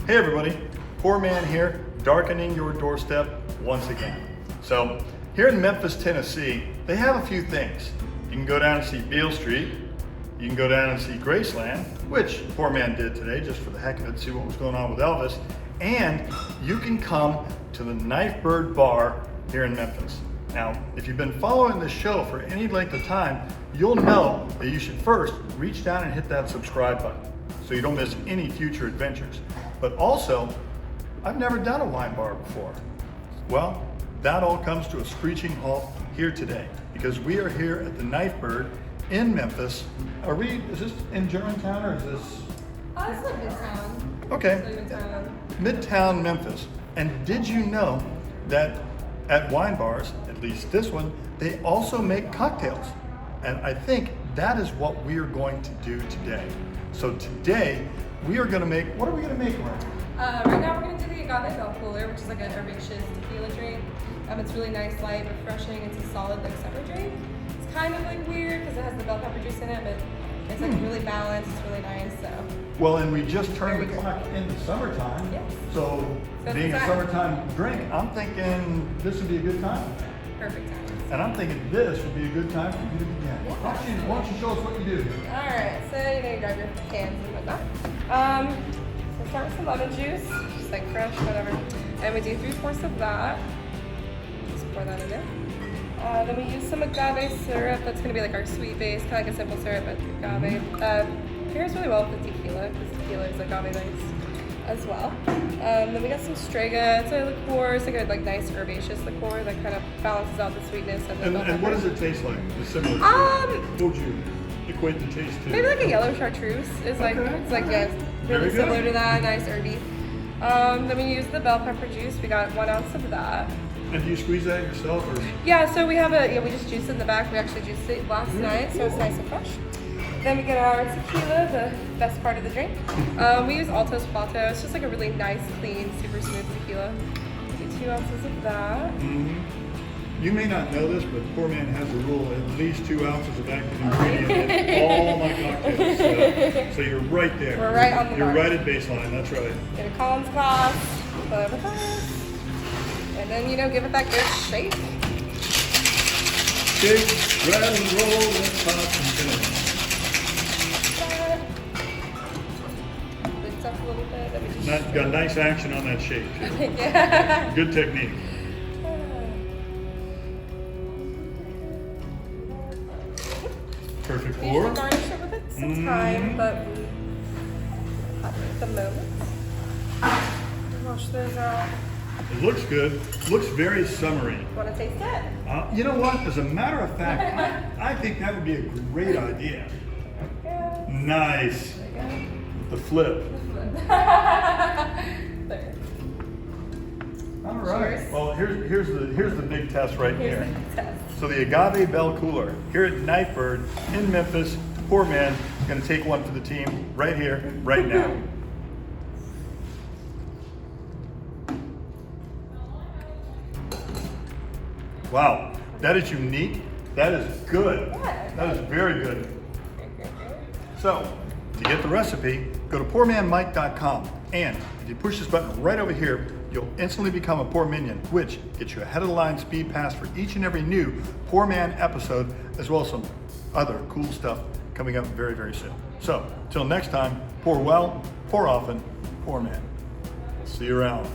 Hey everybody, PourMan here, darkening your doorstep once again. So here in Memphis, Tennessee, they have a few things. You can go down and see Beale Street. You can go down and see Graceland, which PourMan did today just for the heck of it, see what was going on with Elvis. And you can come to the Knifebird bar here in Memphis. Now, if you've been following this show for any length of time, you'll know that you should first reach down and hit that subscribe button so you don't miss any future adventures. But also, I've never done a wine bar before. Well, that all comes to a screeching halt here today because we are here at the Knifebird in Memphis. Is this in Germantown or is this? It's like Midtown. Okay. It's like Midtown Memphis. And did you know that at wine bars, at least this one, they also make cocktails? And I think that is what we are going to do today. So today, we are gonna make, what are we gonna make, Lauren? Right now we're going to do the Agave Bell Cooler, which is like an herbaceous tequila drink. It's really nice, light, refreshing. It's a solid like summer drink. It's kind of like weird because it has the bell pepper juice in it, but it's like really balanced. It's really nice. So. Well, and we just turned the clock into summertime. Yes. So being a summertime drink, I'm thinking this would be a good time. Perfect time. And I'm thinking this would be a good time for you to begin. Yeah. Why don't you show us what you do? All right, so you grab your cans and whatnot. So start with some lemon juice, just like fresh, whatever. And we do 3/4 of that. Just pour that in there. Then we use some agave syrup. That's gonna be like our sweet base, kind of like a simple syrup, but agave. Pairs really well with the tequila, because tequila is agave based as well. Then we got some Strega. It's a liqueur. It's like a nice herbaceous liqueur that kind of balances out the sweetness of the bell And what pepper. does it taste like? It's similar to what would you equate the taste to? Maybe like a yellow chartreuse. It's like Okay. it's like yes, really Very similar good. to that, nice herby. Then we use the bell pepper juice. We got 1 ounce of that. And do you squeeze that yourself or? Yeah, so we have we just juiced it in the back. We actually juiced it last night, so it's nice and fresh. Then we get our tequila, the best part of the drink. We use Altos Plato. It's just like a really nice, clean, super smooth tequila. We do 2 ounces of that. Mm-hmm. You may not know this, but PourMan has a rule: at least 2 ounces of active ingredient in all my cocktails. So you're right there. We're right on the You're mark. right at baseline. That's right. Get a Collins glass, put it first, and then give it that good shake. Shake, rattle, and roll, and pop and finish. Lift up a little bit. Then we just Got nice action on that shake. yeah. Good technique. Perfect We usually pour. garnish it with it some time, but we have it at the moment. Wash those out. It looks good. Looks very summery. Want to taste it? You know what? As a matter of fact, I think that would be a great idea. Yeah. Nice. There you The flip. go. There. All right. Cheers. Well, here's the big test right Here's here. the test. So the Agave Bell Cooler here at Knifebird in Memphis. PourMan going to take one for the team right here, right now. Wow, that is unique. That is good. Yeah. That is very good. Great, great, great. So, to get the recipe, go to PourManMike.com, and if you push this button right over here, you'll instantly become a Pour Minion, which gets you ahead of the line speed pass for each and every new PourMan episode, as well as some other cool stuff coming up very, very soon. So, till next time, pour well, pour often, PourMan. See you around.